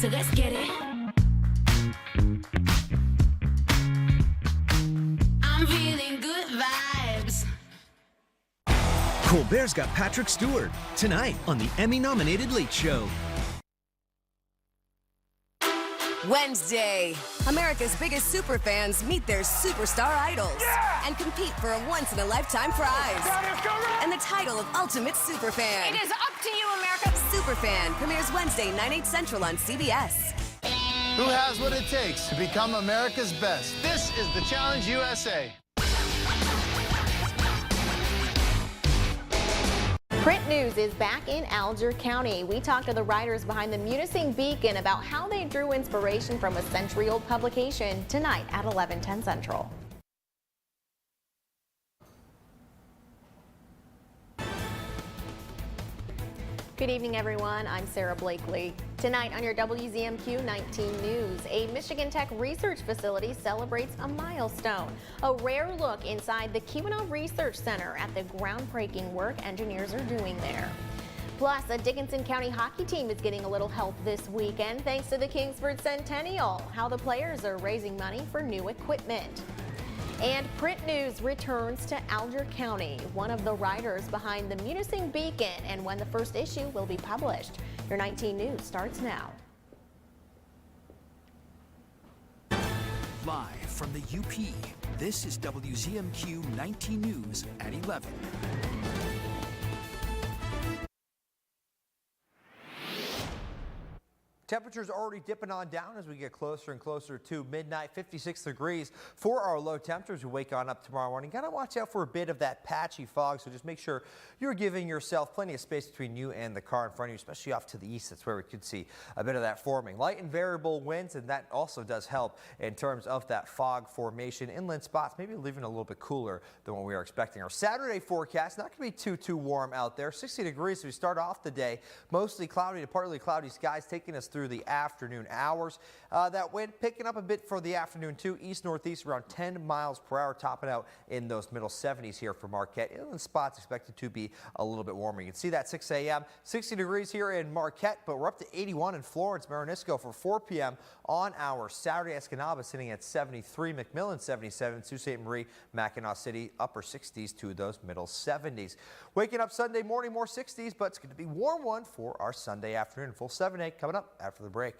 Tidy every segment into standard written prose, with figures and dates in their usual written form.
so let's get it. I'm feeling good vibes. Colbert's got Patrick Stewart tonight on the Emmy-nominated Late Show. Wednesday, America's biggest superfans meet their superstar idols and compete for a once-in-a-lifetime prize and the title of Ultimate Superfan. It is up to you, America. Superfan premieres Wednesday, 9/8 Central on CBS. Who has what it takes to become America's best? This is the Challenge USA. Print News is back in Alger County. We talked to the writers behind the Munising Beacon about how they drew inspiration from a century-old publication tonight at 11:10 Central. Good evening, everyone. I'm Sarah Blakely. Tonight on your WZMQ 19 News, a Michigan Tech research facility celebrates a milestone. A rare look inside the Keweenaw Research Center at the groundbreaking work engineers are doing there. Plus, a Dickinson County hockey team is getting a little help this weekend thanks to the Kingsford Centennial. How the players are raising money for new equipment. And Print News returns to Alger County, one of the writers behind the Munising Beacon, and when the first issue will be published. Your 19 News starts now. Live from the UP, this is WZMQ 19 News at 11. Temperatures already dipping on down as we get closer and closer to midnight. 56 degrees for our low temperatures. We wake on up tomorrow morning. Got to watch out for a bit of that patchy fog, so just make sure you're giving yourself plenty of space between you and the car in front of you, especially off to the east. That's where we could see a bit of that forming. Light and variable winds, and that also does help in terms of that fog formation. Inland spots maybe leaving a little bit cooler than what we are expecting. Our Saturday forecast, not going to be too warm out there. 60 degrees as we start off the day. Mostly cloudy to partly cloudy skies taking us through the afternoon hours. That wind picking up a bit for the afternoon too. East-northeast around 10 miles per hour, topping out in those middle 70s here for Marquette. Inland spots expected to be a little bit warmer. You can see that 6 a.m. 60 degrees here in Marquette, but we're up to 81 in Florence, Marinisco for 4 p.m. on our Saturday. Escanaba sitting at 73, McMillan 77, Sault Ste. Marie, Mackinac City upper 60s to those middle 70s. Waking up Sunday morning, more 60s, but it's going to be warm one for our Sunday afternoon. Full 7-8 coming up after the break.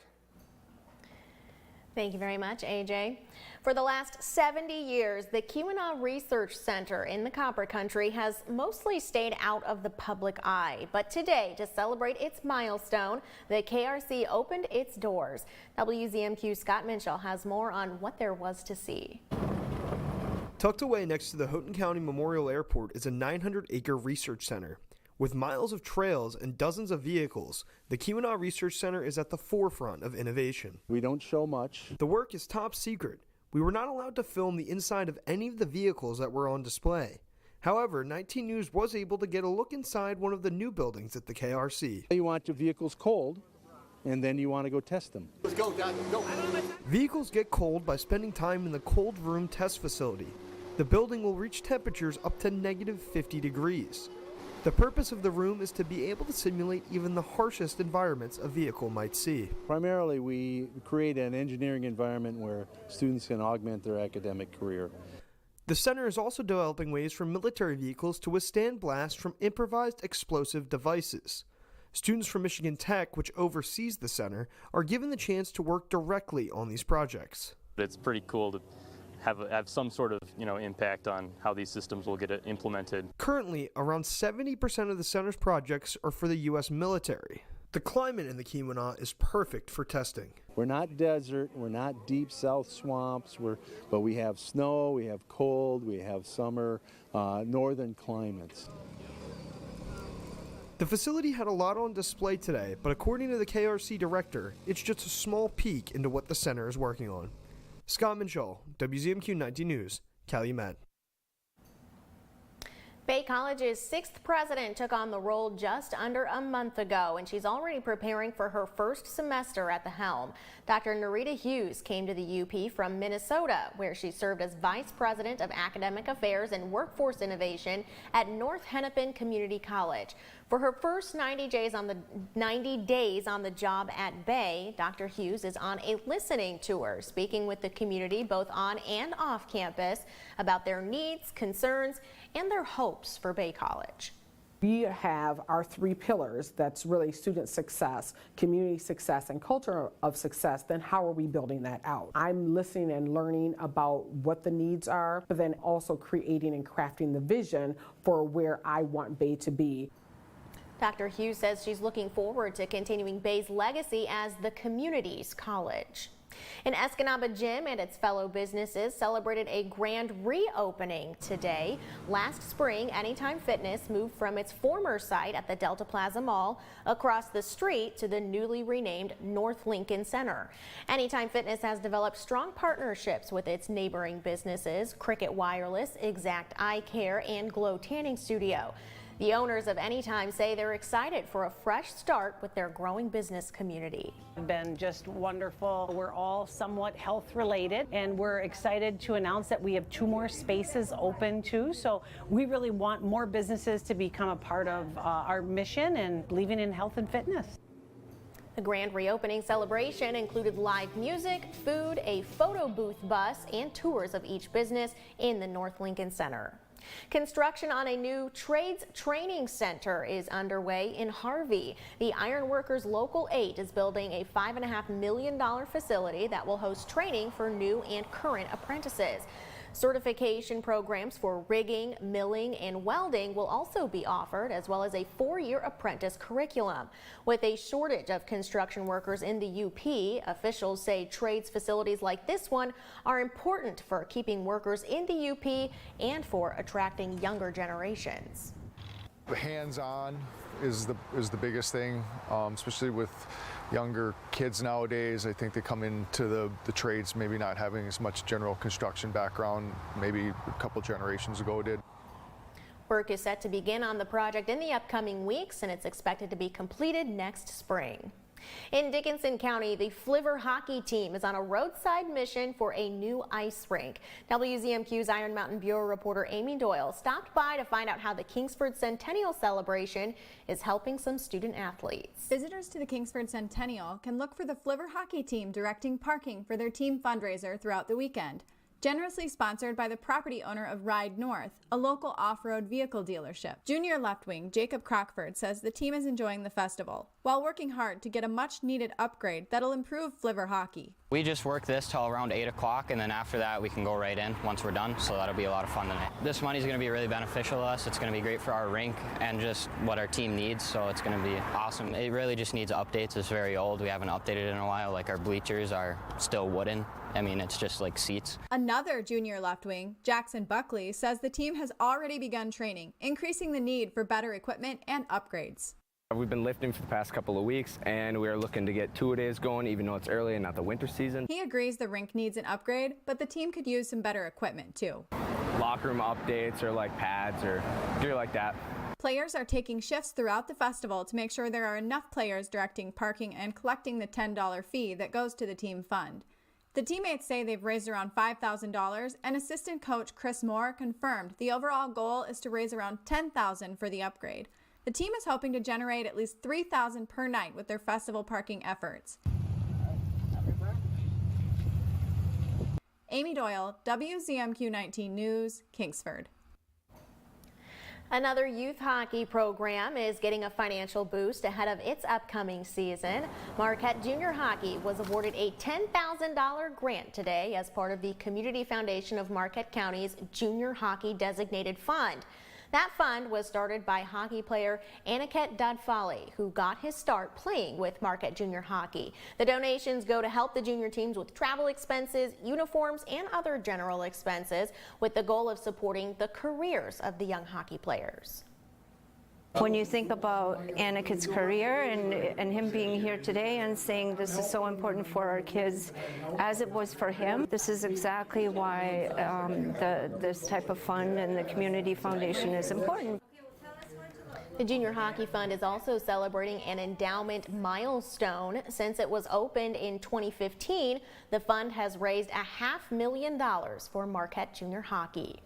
Thank you very much, AJ. For the last 70 years, the Keweenaw Research Center in the Copper Country has mostly stayed out of the public eye. But today, to celebrate its milestone, the KRC opened its doors. WZMQ Scott Minshall has more on what there was to see. Tucked away next to the Houghton County Memorial Airport is a 900-acre research center. With miles of trails and dozens of vehicles, the Keweenaw Research Center is at the forefront of innovation. We don't show much. The work is top secret. We were not allowed to film the inside of any of the vehicles that were on display. However, 19 News was able to get a look inside one of the new buildings at the KRC. You want your vehicles cold, and then you want to go test them. Let's go, Dad, go. Vehicles get cold by spending time in the cold room test facility. The building will reach temperatures up to -50 degrees. The purpose of the room is to be able to simulate even the harshest environments a vehicle might see. Primarily, we create an engineering environment where students can augment their academic career. The center is also developing ways for military vehicles to withstand blasts from improvised explosive devices. Students from Michigan Tech, which oversees the center, are given the chance to work directly on these projects. It's pretty cool to have some sort of impact on how these systems will get implemented. Currently, around 70% of the center's projects are for the U.S. military. The climate in the Keweenaw is perfect for testing. We're not desert, we're not deep south swamps, but we have snow, we have cold, we have summer, northern climates. The facility had a lot on display today, but according to the KRC director, it's just a small peek into what the center is working on. Scott Minshall, WZMQ 19 News, Calumet. Bay College's 6th president took on the role just under a month ago, and she's already preparing for her first semester at the helm. Dr. Narita Hughes came to the UP from Minnesota, where she served as Vice President of Academic Affairs and Workforce Innovation at North Hennepin Community College. For her first 90 days on the job at Bay, Dr. Hughes is on a listening tour, speaking with the community both on and off campus about their needs, concerns, and their hopes for Bay College. We have our 3 pillars. That's really student success, community success, and culture of success. Then how are we building that out? I'm listening and learning about what the needs are, but then also creating and crafting the vision for where I want Bay to be. Dr. Hughes says she's looking forward to continuing Bay's legacy as the community's college. An Escanaba gym and its fellow businesses celebrated a grand reopening today. Last spring, Anytime Fitness moved from its former site at the Delta Plaza Mall across the street to the newly renamed North Lincoln Center. Anytime Fitness has developed strong partnerships with its neighboring businesses, Cricket Wireless, Exact Eye Care, and Glow Tanning Studio. The owners of Anytime say they're excited for a fresh start with their growing business community. It's been just wonderful. We're all somewhat health related, and we're excited to announce that we have 2 more spaces open too. So we really want more businesses to become a part of our mission and believing in health and fitness. The grand reopening celebration included live music, food, a photo booth bus, and tours of each business in the North Lincoln Center. Construction on a new trades training center is underway in Harvey. The Ironworkers Local 8 is building a $5.5 million facility that will host training for new and current apprentices. Certification programs for rigging, milling, and welding will also be offered, as well as a 4-year apprentice curriculum. With a shortage of construction workers in the UP, officials say trades facilities like this one are important for keeping workers in the UP and for attracting younger generations. Hands-on is the biggest thing, especially with younger kids nowadays. I think they come into the trades maybe not having as much general construction background maybe a couple generations ago did. Work is set to begin on the project in the upcoming weeks, and it's expected to be completed next spring. In Dickinson County, the Flivver hockey team is on a roadside mission for a new ice rink. WZMQ's Iron Mountain Bureau reporter Amy Doyle stopped by to find out how the Kingsford Centennial celebration is helping some student athletes. Visitors to the Kingsford Centennial can look for the Flivver hockey team directing parking for their team fundraiser throughout the weekend. Generously sponsored by the property owner of Ride North, a local off-road vehicle dealership. Junior left wing Jacob Crockford says the team is enjoying the festival, while working hard to get a much-needed upgrade that'll improve Flivver hockey. We just work this till around 8 o'clock, and then after that we can go right in once we're done, so that'll be a lot of fun tonight. This money is going to be really beneficial to us. It's going to be great for our rink and just what our team needs, so it's going to be awesome. It really just needs updates. It's very old. We haven't updated it in a while. Like, our bleachers are still wooden. I mean, it's just like seats. Another junior left wing, Jackson Buckley, says the team has already begun training, increasing the need for better equipment and upgrades. We've been lifting for the past couple of weeks, and we're looking to get 2-a-days going, even though it's early and not the winter season. He agrees the rink needs an upgrade, but the team could use some better equipment too. Locker room updates or like pads or gear like that. Players are taking shifts throughout the festival to make sure there are enough players directing parking and collecting the $10 fee that goes to the team fund. The teammates say they've raised around $5,000, and assistant coach Chris Moore confirmed the overall goal is to raise around $10,000 for the upgrade. The team is hoping to generate at least $3,000 per night with their festival parking efforts. Amy Doyle, WZMQ 19 News, Kingsford. Another youth hockey program is getting a financial boost ahead of its upcoming season. Marquette Junior Hockey was awarded a $10,000 grant today as part of the Community Foundation of Marquette County's Junior Hockey Designated Fund. That fund was started by hockey player Aniket Dudfali, who got his start playing with Marquette Junior Hockey. The donations go to help the junior teams with travel expenses, uniforms, and other general expenses, with the goal of supporting the careers of the young hockey players. When you think about Aniket's career and him being here today and saying this is so important for our kids as it was for him, this is exactly why this type of fund and the community foundation is important. The Junior Hockey Fund is also celebrating an endowment milestone. Since it was opened in 2015, the fund has raised $500,000 for Marquette Junior Hockey.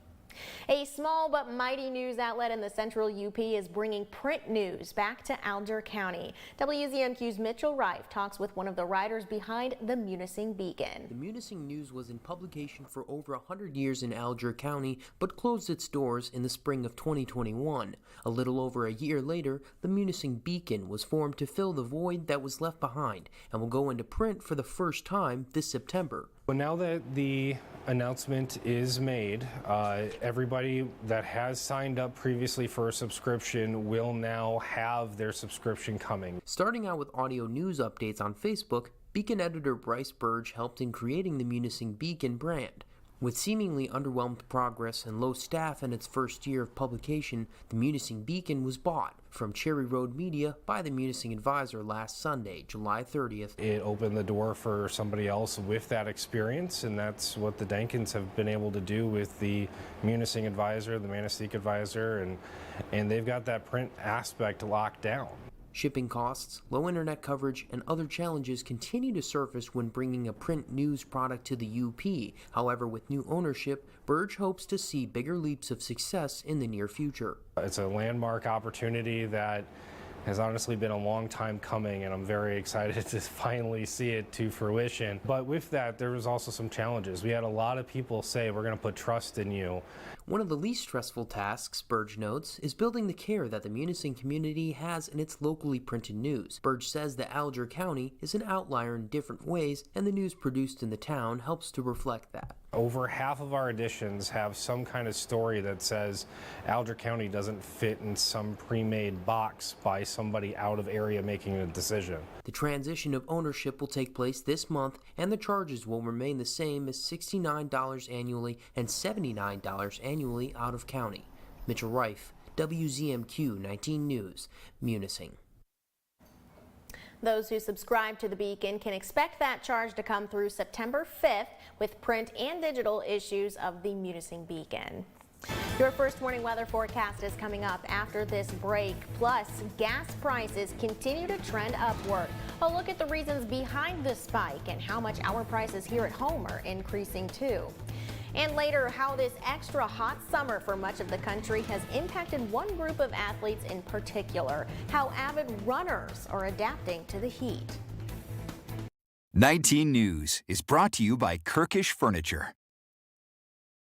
A small but mighty news outlet in the central UP is bringing print news back to Alger County. WZMQ's Mitchell Reif talks with one of the writers behind the Munising Beacon. The Munising News was in publication for over 100 years in Alger County, but closed its doors in the spring of 2021. A little over a year later, the Munising Beacon was formed to fill the void that was left behind and will go into print for the first time this September. Well, now that the announcement is made, everybody that has signed up previously for a subscription will now have their subscription coming. Starting out with audio news updates on Facebook, Beacon editor Bryce Burge helped in creating the Munising Beacon brand. With seemingly underwhelmed progress and low staff in its first year of publication, the Munising Beacon was bought from Cherry Road Media by the Munising Advisor last Sunday, July 30th. It opened the door for somebody else with that experience, and that's what the Dankins have been able to do with the Munising Advisor, the Manistee Advisor, and they've got that print aspect locked down. Shipping costs, low internet coverage, and other challenges continue to surface when bringing a print news product to the UP. However, with new ownership, Burge hopes to see bigger leaps of success in the near future. It's a landmark opportunity that has honestly been a long time coming, and I'm very excited to finally see it to fruition. But with that, there was also some challenges. We had a lot of people say, we're going to put trust in you. One of the least stressful tasks, Burge notes, is building the care that the Munising community has in its locally printed news. Burge says that Alger County is an outlier in different ways, and the news produced in the town helps to reflect that. Over half of our editions have some kind of story that says Alger County doesn't fit in some pre-made box by somebody out of area making a decision. The transition of ownership will take place this month, and the charges will remain the same as $69 annually and $79 annually out of county. Mitchell Reif, WZMQ 19 News, Munising. Those who subscribe to the Beacon can expect that charge to come through September 5th with print and digital issues of the Munising Beacon. Your first morning weather forecast is coming up after this break. Plus, gas prices continue to trend upward. A look at the reasons behind the spike and how much our prices here at home are increasing too. And later, how this extra hot summer for much of the country has impacted one group of athletes in particular, how avid runners are adapting to the heat. 19 News is brought to you by Kirkish Furniture.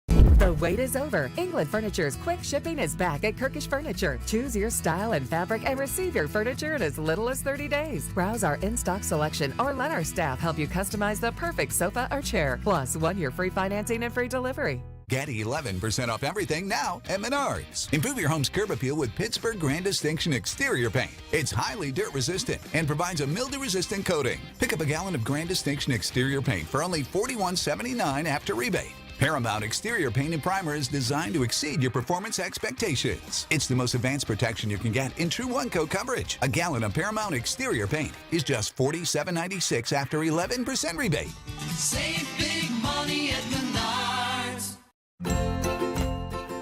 The wait is over. England Furniture's quick shipping is back at Kirkish Furniture. Choose your style and fabric and receive your furniture in as little as 30 days. Browse our in-stock selection or let our staff help you customize the perfect sofa or chair. Plus, 1 year free financing and free delivery. Get 11% off everything now at Menards. Improve your home's curb appeal with Pittsburgh Grand Distinction exterior paint. It's highly dirt resistant and provides a mildew resistant coating. Pick up a gallon of Grand Distinction exterior paint for only $41.79 after rebate. Paramount exterior paint and primer is designed to exceed your performance expectations. It's the most advanced protection you can get in true one-coat coverage. A gallon of Paramount exterior paint is just $47.96 after 11% rebate. Save big money at Menards.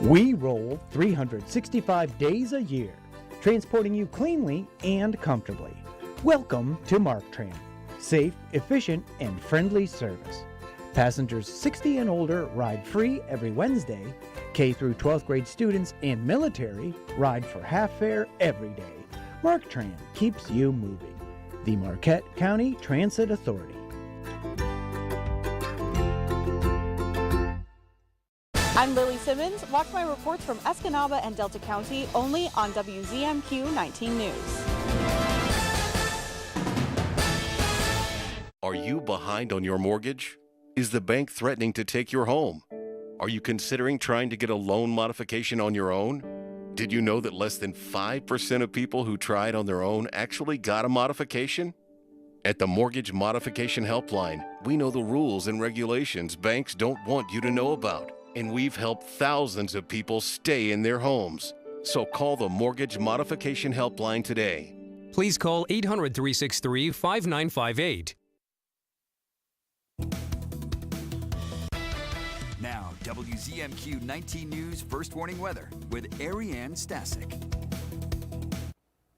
We roll 365 days a year, transporting you cleanly and comfortably. Welcome to MarkTran. Safe, efficient, and friendly service. Passengers 60 and older ride free every Wednesday. K through 12th grade students and military ride for half fare every day. MarkTran keeps you moving. The Marquette County Transit Authority. I'm Lily Simmons. Watch my reports from Escanaba and Delta County only on WZMQ 19 News. Are you behind on your mortgage? Is the bank threatening to take your home? Are you considering trying to get a loan modification on your own? Did you know that less than 5% of people who tried on their own actually got a modification? At the Mortgage Modification Helpline, we know the rules and regulations banks don't want you to know about, and we've helped thousands of people stay in their homes. So call the Mortgage Modification Helpline today. Please call 800-363-5958. Now, WZMQ 19 News First Warning Weather with Ariane Stasic.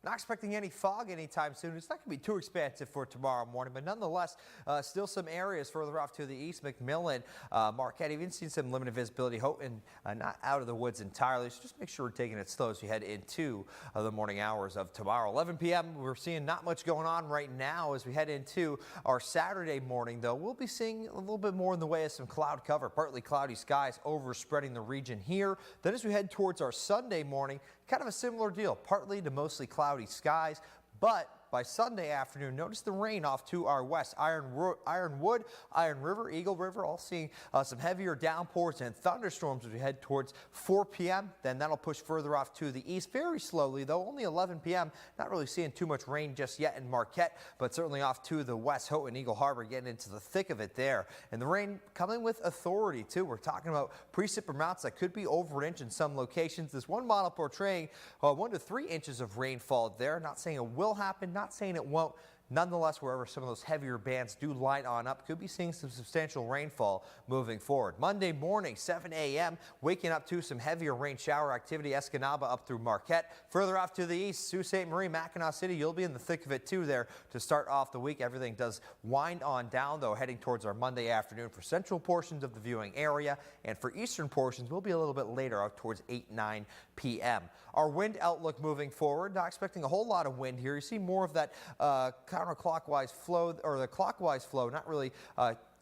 Not expecting any fog anytime soon. It's not going to be too expansive for tomorrow morning, but nonetheless, still some areas further off to the east. McMillan, Marquette, even seen some limited visibility. Houghton, not out of the woods entirely, so just make sure we're taking it slow as we head into the morning hours of tomorrow. 11 p.m., we're seeing not much going on right now as we head into our Saturday morning, though. We'll be seeing a little bit more in the way of some cloud cover, partly cloudy skies overspreading the region here. Then as we head towards our Sunday morning, kind of a similar deal, partly to mostly cloudy skies, but by Sunday afternoon, notice the rain off to our west. Ironwood, Iron River, Eagle River, all seeing some heavier downpours and thunderstorms as we head towards 4 p.m. Then that'll push further off to the east very slowly, though only 11 p.m. Not really seeing too much rain just yet in Marquette, but certainly off to the west. Houghton, Eagle Harbor getting into the thick of it there. And the rain coming with authority, too. We're talking about precip amounts that could be over an inch in some locations. This one model portraying 1 to 3 inches of rainfall there. Not saying it will happen, not saying it won't. Nonetheless, wherever some of those heavier bands do line on up, could be seeing some substantial rainfall moving forward. Monday morning, 7 a.m., waking up to some heavier rain shower activity. Escanaba up through Marquette. Further off to the east, Sault Ste. Marie, Mackinac City, you'll be in the thick of it too there to start off the week. Everything does wind on down, though, heading towards our Monday afternoon for central portions of the viewing area. And for eastern portions, we'll be a little bit later out towards 8-9 p.m. Our wind outlook moving forward, not expecting a whole lot of wind here. You see more of that counterclockwise flow, or the clockwise flow, not really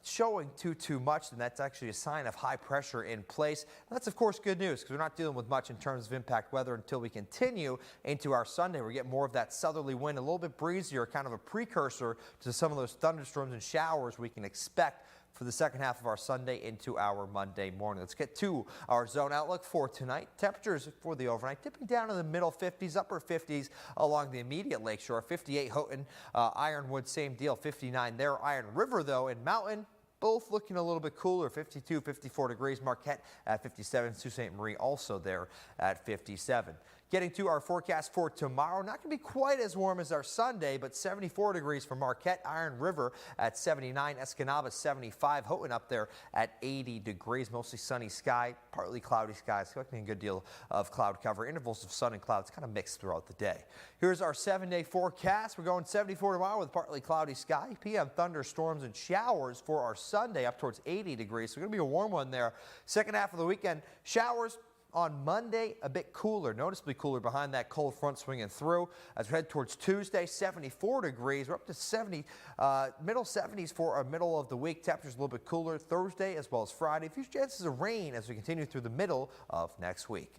showing too much, and that's actually a sign of high pressure in place. And that's, of course, good news because we're not dealing with much in terms of impact weather until we continue into our Sunday. We get more of that southerly wind, a little bit breezier, kind of a precursor to some of those thunderstorms and showers we can expect for the second half of our Sunday into our Monday morning. Let's get to our zone outlook for tonight. Temperatures for the overnight dipping down to the middle 50s, upper 50s along the immediate lakeshore. 58 Houghton, Ironwood, same deal, 59 there. Iron River, though, and Mountain, both looking a little bit cooler, 52, 54 degrees. Marquette at 57. Sault Ste. Marie also there at 57. Getting to our forecast for tomorrow, not going to be quite as warm as our Sunday, but 74 degrees for Marquette, Iron River at 79, Escanaba 75, Houghton up there at 80 degrees, mostly sunny sky, partly cloudy skies, expecting a good deal of cloud cover, intervals of sun and clouds kind of mixed throughout the day. Here's our 7-day forecast. We're going 74 tomorrow with partly cloudy sky, PM thunderstorms and showers for our Sunday up towards 80 degrees, so going to be a warm one there. Second half of the weekend, showers. On Monday, a bit cooler, noticeably cooler behind that cold front swinging through. As we head towards Tuesday, 74 degrees. We're up to 70, middle 70s for a middle of the week. Temperatures a little bit cooler Thursday as well as Friday. A few chances of rain as we continue through the middle of next week.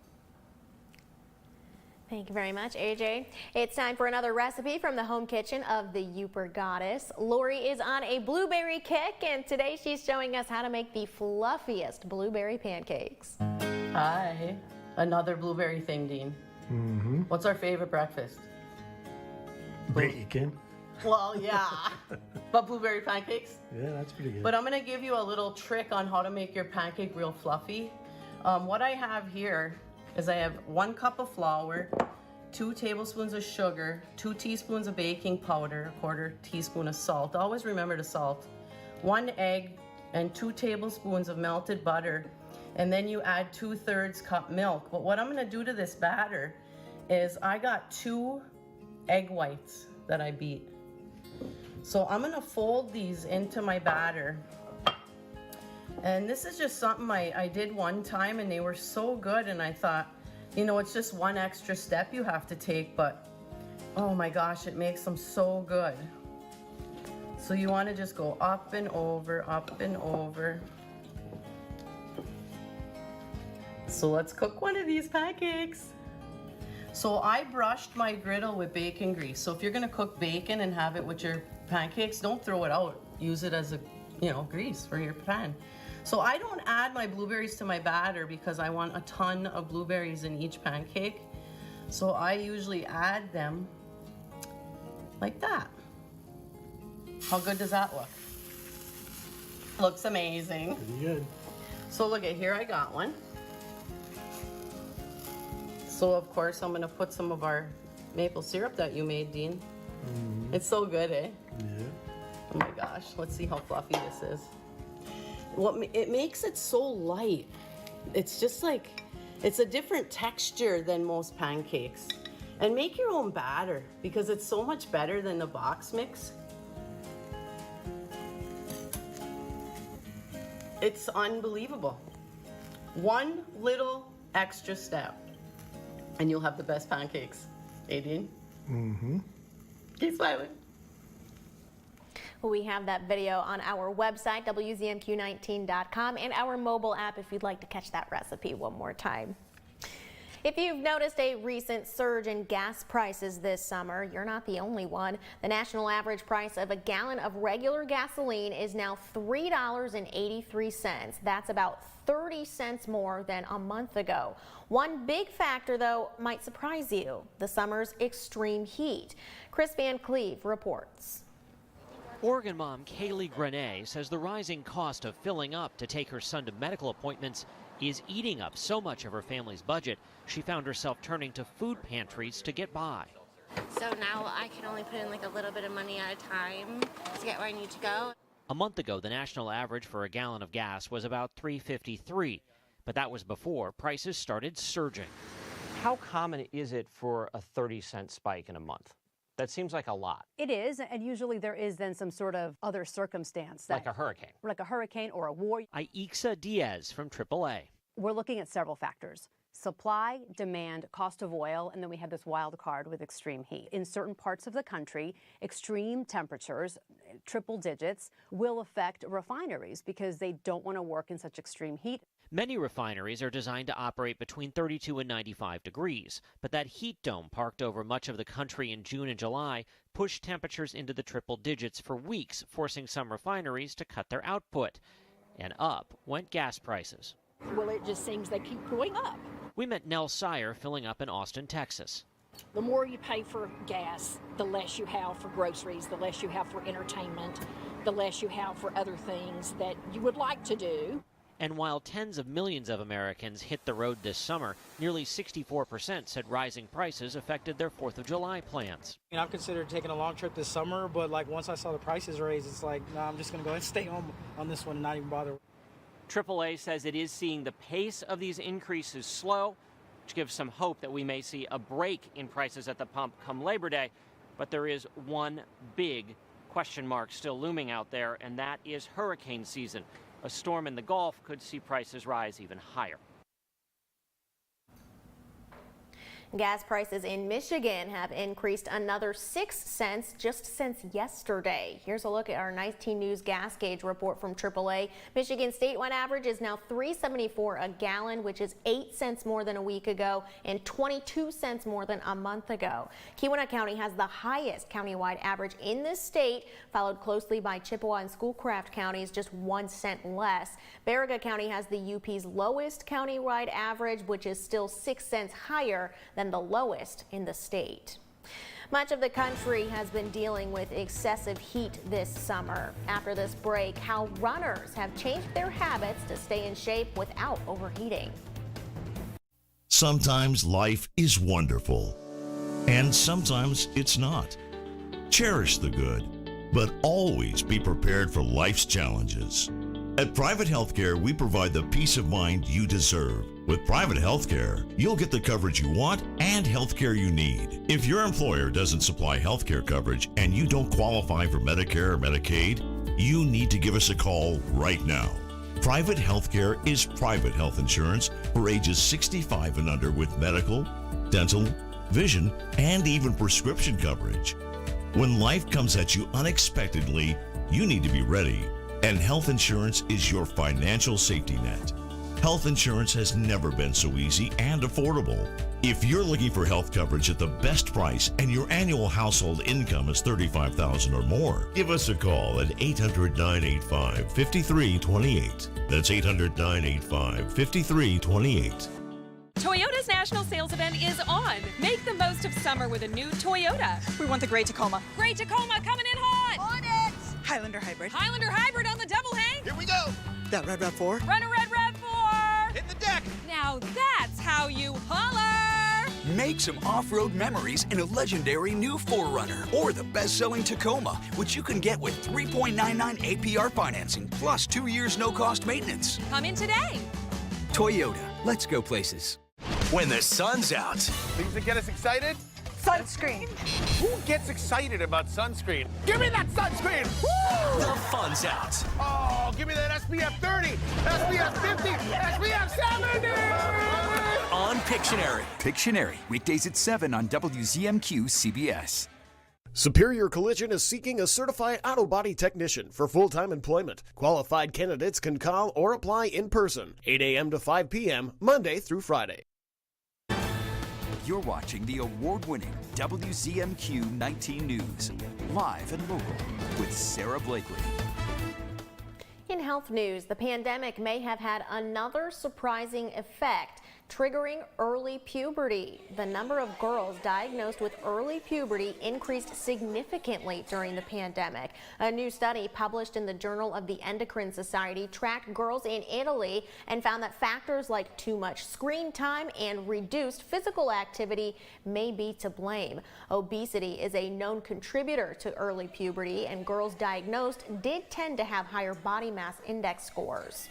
Thank you very much, AJ. It's time for another recipe from the home kitchen of the Upper Goddess. Lori is on a blueberry kick, and today she's showing us how to make the fluffiest blueberry pancakes. Hi. Another blueberry thing, Dean. Mm-hmm. What's our favorite breakfast? Bacon. Well, yeah. But blueberry pancakes? Yeah, that's pretty good. But I'm going to give you a little trick on how to make your pancake real fluffy. What I have here is I have 1 cup of flour, 2 tablespoons of sugar, 2 teaspoons of baking powder, 1/4 teaspoon of salt. Always remember to salt. 1 egg and 2 tablespoons of melted butter. And then you add 2/3 cup milk. But what I'm going to do to this batter is I got 2 egg whites that I beat. So I'm going to fold these into my batter. And this is just something I did one time and they were so good, and I thought, you know, it's just one extra step you have to take, but oh my gosh, it makes them so good. So you want to just go up and over, up and over. So let's cook one of these pancakes. So I brushed my griddle with bacon grease. So if you're gonna cook bacon and have it with your pancakes, don't throw it out. Use it as a, grease for your pan. So I don't add my blueberries to my batter because I want a ton of blueberries in each pancake. So I usually add them like that. How good does that look? Looks amazing. Pretty good. So look at here, I got one. So of course I'm gonna put some of our maple syrup that you made, Dean. Mm-hmm. It's so good, eh? Yeah. Oh my gosh, let's see how fluffy this is. It makes it so light. It's just like, it's a different texture than most pancakes. And make your own batter because it's so much better than the box mix. It's unbelievable. One little extra step and you'll have the best pancakes. Adrian? Mm-hmm. Keep smiling. We have that video on our website, WZMQ19.com, and our mobile app if you'd like to catch that recipe one more time. If you've noticed a recent surge in gas prices this summer, you're not the only one. The national average price of a gallon of regular gasoline is now $3.83. That's about 30 cents more than a month ago. One big factor, though, might surprise you: the summer's extreme heat. Chris Van Cleve reports. Oregon mom Kaylee Grenay says the rising cost of filling up to take her son to medical appointments is eating up so much of her family's budget, she found herself turning to food pantries to get by. So now I can only put in like a little bit of money at a time to get where I need to go. A month ago, the national average for a gallon of gas was about $3.53, but that was before prices started surging. How common is it for a 30-cent spike in a month? That seems like a lot. It is, and usually there is then some sort of other circumstance. Like a hurricane. Like a hurricane or a war. Aixa Diaz from AAA. We're looking at several factors: supply, demand, cost of oil, and then we have this wild card with extreme heat. In certain parts of the country, extreme temperatures, triple digits, will affect refineries because they don't want to work in such extreme heat. Many refineries are designed to operate between 32 and 95 degrees, but that heat dome parked over much of the country in June and July pushed temperatures into the triple digits for weeks, forcing some refineries to cut their output. And up went gas prices. Well, it just seems they keep going up. We met Nell Sire filling up in Austin, Texas. The more you pay for gas, the less you have for groceries, the less you have for entertainment, the less you have for other things that you would like to do. And while tens of millions of Americans hit the road this summer, nearly 64% said rising prices affected their 4th of July plans. I've considered taking a long trip this summer, but once I saw the prices raise, it's like, no, I'm just going to go ahead and stay home on this one and not even bother. AAA says it is seeing the pace of these increases slow, which gives some hope that we may see a break in prices at the pump come Labor Day. But there is one big question mark still looming out there, and that is hurricane season. A storm in the Gulf could see prices rise even higher. Gas prices in Michigan have increased another 6 cents just since yesterday. Here's a look at our 19 News gas gauge report from AAA. Michigan's statewide average is now $3.74 a gallon, which is 8 cents more than a week ago and 22 cents more than a month ago. Keweenaw County has the highest countywide average in this state, followed closely by Chippewa and Schoolcraft counties, just 1 cent less. Baraga County has the UP's lowest countywide average, which is still 6 cents higher than the lowest in the state. Much of the country has been dealing with excessive heat this summer. After this break, how runners have changed their habits to stay in shape without overheating. Sometimes life is wonderful, and sometimes it's not. Cherish the good, but always be prepared for life's challenges. At Private Healthcare, we provide the peace of mind you deserve. With private healthcare, you'll get the coverage you want and healthcare you need. If your employer doesn't supply healthcare coverage and you don't qualify for Medicare or Medicaid, you need to give us a call right now. Private healthcare is private health insurance for ages 65 and under with medical, dental, vision, and even prescription coverage. When life comes at you unexpectedly, you need to be ready, and health insurance is your financial safety net. Health insurance has never been so easy and affordable. If you're looking for health coverage at the best price and your annual household income is $35,000 or more, give us a call at 800-985-5328. That's 800-985-5328. Toyota's national sales event is on. Make the most of summer with a new Toyota. We want the Great Tacoma. Great Tacoma coming in hot. On it! Highlander Hybrid. Highlander Hybrid on the double hay. Here we go. That Red RAV4. Run a Red RAV4. Hit the deck. Now that's how you holler. Make some off-road memories in a legendary new 4Runner or the best-selling Tacoma, which you can get with 3.99 APR financing plus 2 years no-cost maintenance. Come in today. Toyota, let's go places. When the sun's out, things that get us excited, Sunscreen. Who gets excited about sunscreen? Give me that sunscreen! Woo! The fun's out. Oh, give me that SPF 30, SPF 50, SPF 70! On Pictionary. Pictionary, weekdays at 7 on WZMQ CBS. Superior Collision is seeking a certified auto body technician for full-time employment. Qualified candidates can call or apply in person, 8 a.m. to 5 p.m., Monday through Friday. You're watching the award-winning WZMQ 19 News, live and local with Sarah Blakely. In health news, the pandemic may have had another surprising effect, triggering early puberty. The number of girls diagnosed with early puberty increased significantly during the pandemic. A new study published in the Journal of the Endocrine Society tracked girls in Italy and found that factors like too much screen time and reduced physical activity may be to blame. Obesity is a known contributor to early puberty, and girls diagnosed did tend to have higher body mass index scores.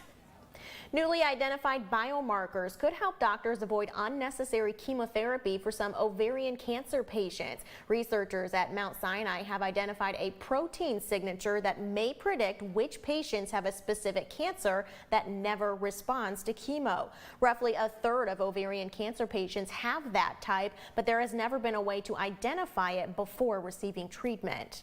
Newly identified biomarkers could help doctors avoid unnecessary chemotherapy for some ovarian cancer patients. Researchers at Mount Sinai have identified a protein signature that may predict which patients have a specific cancer that never responds to chemo. Roughly a third of ovarian cancer patients have that type, but there has never been a way to identify it before receiving treatment.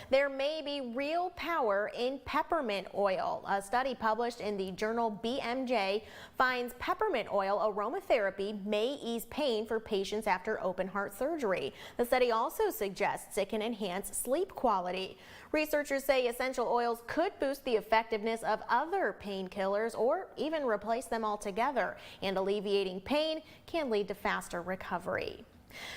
There may be real power in peppermint oil. A study published in the journal BMJ finds peppermint oil aromatherapy may ease pain for patients after open heart surgery. The study also suggests it can enhance sleep quality. Researchers say essential oils could boost the effectiveness of other painkillers or even replace them altogether, and alleviating pain can lead to faster recovery.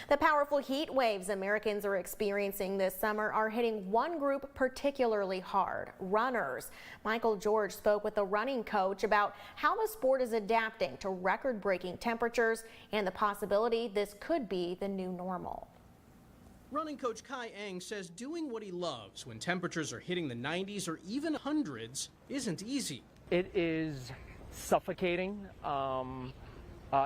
The powerful heat waves Americans are experiencing this summer are hitting one group particularly hard: runners. Michael George spoke with a running coach about how the sport is adapting to record-breaking temperatures and the possibility this could be the new normal. Running coach Kai Eng says doing what he loves when temperatures are hitting the 90s or even hundreds isn't easy. It is suffocating.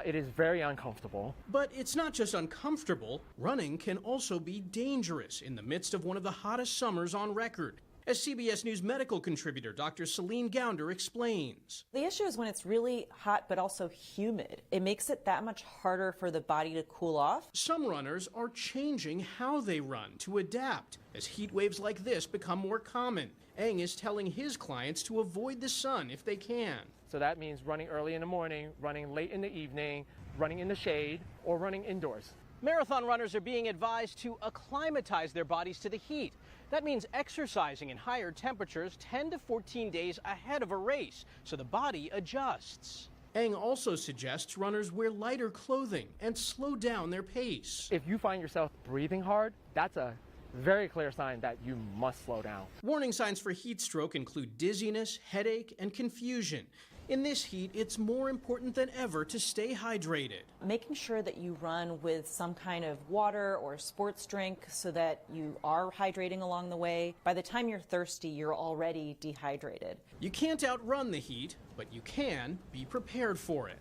It is very uncomfortable. But it's not just uncomfortable. Running can also be dangerous in the midst of one of the hottest summers on record. As CBS News medical contributor Dr. Celine Gounder explains. The issue is when it's really hot but also humid. It makes it that much harder for the body to cool off. Some runners are changing how they run to adapt as heat waves like this become more common. Eng is telling his clients to avoid the sun if they can. So that means running early in the morning, running late in the evening, running in the shade, or running indoors. Marathon runners are being advised to acclimatize their bodies to the heat. That means exercising in higher temperatures 10 to 14 days ahead of a race, so the body adjusts. Eng also suggests runners wear lighter clothing and slow down their pace. If you find yourself breathing hard, that's a very clear sign that you must slow down. Warning signs for heat stroke include dizziness, headache, and confusion. In this heat, it's more important than ever to stay hydrated. Making sure that you run with some kind of water or sports drink so that you are hydrating along the way. By the time you're thirsty, you're already dehydrated. You can't outrun the heat, but you can be prepared for it.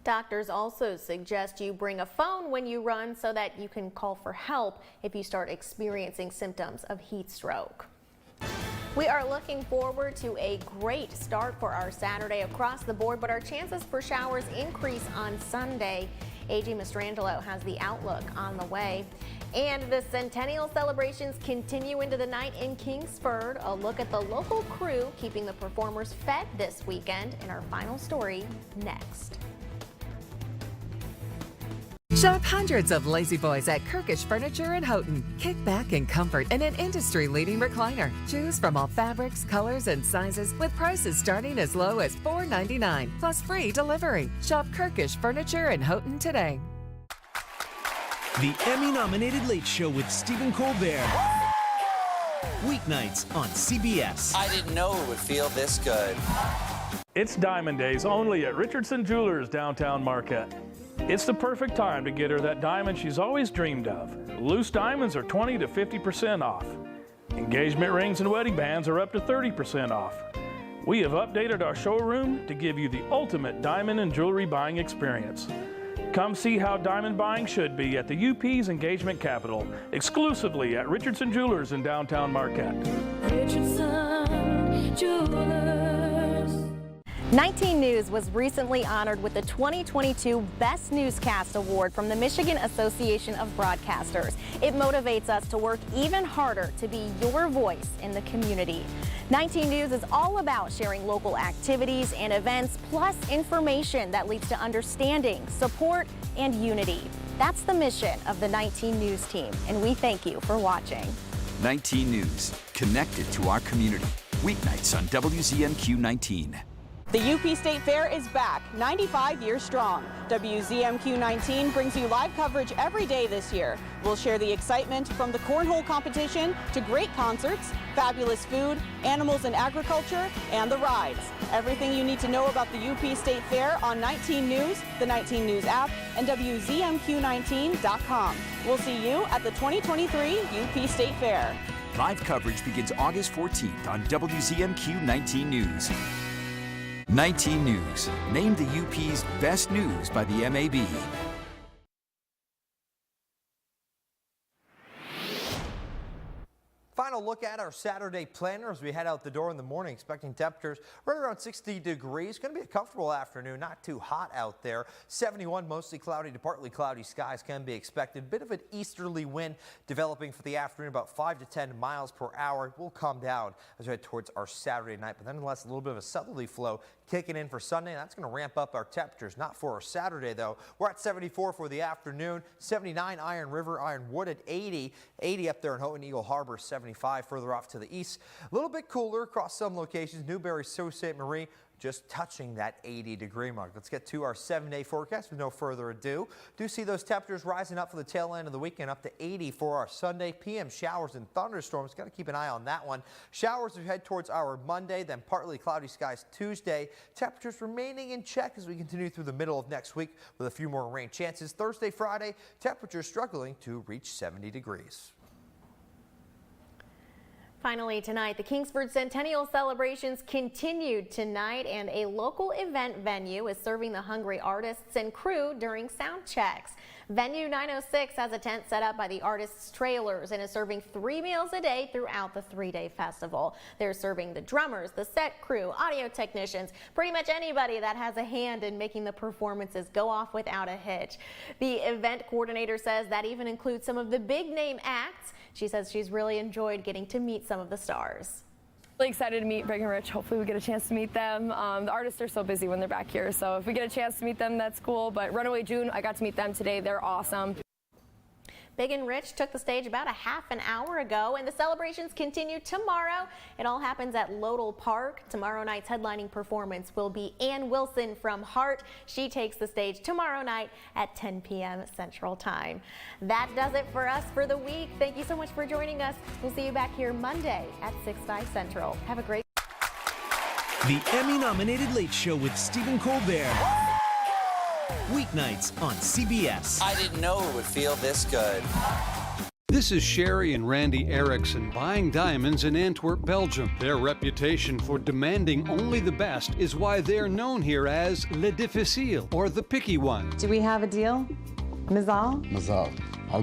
Doctors also suggest you bring a phone when you run so that you can call for help if you start experiencing symptoms of heat stroke. We are looking forward to a great start for our Saturday across the board, but our chances for showers increase on Sunday. A.J. Mastrangelo has the outlook on the way. And the Centennial celebrations continue into the night in Kingsford. A look at the local crew keeping the performers fed this weekend in our final story next. Shop hundreds of lazy boys at Kirkish Furniture in Houghton. Kick back in comfort in an industry-leading recliner. Choose from all fabrics, colors, and sizes with prices starting as low as $4.99 plus free delivery. Shop Kirkish Furniture in Houghton today. The Emmy-nominated Late Show with Stephen Colbert. Weeknights on CBS. I didn't know it would feel this good. It's Diamond Days only at Richardson Jewelers downtown Marquette. It's the perfect time to get her that diamond she's always dreamed of. Loose diamonds are 20 to 50% off. Engagement rings and wedding bands are up to 30% off. We have updated our showroom to give you the ultimate diamond and jewelry buying experience. Come see how diamond buying should be at the UP's engagement capital, exclusively at Richardson Jewelers in downtown Marquette. Richardson Jewelers. 19 News was recently honored with the 2022 Best Newscast Award from the Michigan Association of Broadcasters. It motivates us to work even harder to be your voice in the community. 19 News is all about sharing local activities and events, plus information that leads to understanding, support, and unity. That's the mission of the 19 News team, and we thank you for watching. 19 News, connected to our community. Weeknights on WZMQ 19. The UP State Fair is back, 95 years strong. WZMQ 19 brings you live coverage every day this year. We'll share the excitement from the cornhole competition to great concerts, fabulous food, animals and agriculture, and the rides. Everything you need to know about the UP State Fair on 19 News, the 19 News app, and WZMQ19.com. We'll see you at the 2023 UP State Fair. Live coverage begins August 14th on WZMQ 19 News. 19 News, named the UP's Best News by the MAB. Final look at our Saturday planner as we head out the door in the morning, expecting temperatures right around 60 degrees. Going to be a comfortable afternoon, not too hot out there. 71, mostly cloudy to partly cloudy skies can be expected. Bit of an easterly wind developing for the afternoon, about 5 to 10 miles per hour. Will calm down as we head towards our Saturday night, but nonetheless a little bit of a southerly flow kicking in for Sunday. That's going to ramp up our temperatures. Not for our Saturday, though. We're at 74 for the afternoon. 79 Iron River, Ironwood at 80. 80 up there in Houghton Eagle Harbor, 75 further off to the east. A little bit cooler across some locations. Newberry, Sault Ste. Marie, just touching that 80-degree mark. Let's get to our 7-day forecast with no further ado. Do see those temperatures rising up for the tail end of the weekend, up to 80 for our Sunday. PM showers and thunderstorms. Got to keep an eye on that one. Showers as we head towards our Monday, then partly cloudy skies Tuesday. Temperatures remaining in check as we continue through the middle of next week with a few more rain chances. Thursday, Friday, temperatures struggling to reach 70 degrees. Finally tonight, the Kingsford Centennial celebrations continued tonight, and a local event venue is serving the hungry artists and crew during sound checks. Venue 906 has a tent set up by the artists' trailers and is serving 3 meals a day throughout the 3-day festival. They're serving the drummers, the set crew, audio technicians, pretty much anybody that has a hand in making the performances go off without a hitch. The event coordinator says that even includes some of the big name acts. She says she's really enjoyed getting to meet some of the stars. Really excited to meet Big and Rich. Hopefully we get a chance to meet them. The artists are so busy when they're back here, so if we get a chance to meet them, that's cool. But Runaway June, I got to meet them today. They're awesome. Big and Rich took the stage about a half an hour ago, and the celebrations continue tomorrow. It all happens at Lodell Park. Tomorrow night's headlining performance will be Ann Wilson from Heart. She takes the stage tomorrow night at 10 p.m. Central Time. That does it for us for the week. Thank you so much for joining us. We'll see you back here Monday at 6/5 Central. Have a great The Emmy-nominated Late Show with Stephen Colbert. Weeknights on CBS. I didn't know it would feel this good. This is Sherry and Randy Erickson buying diamonds in Antwerp, Belgium. Their reputation for demanding only the best is why they're known here as Le Difficile, or the picky one. Do we have a deal? Mazal? Mazal.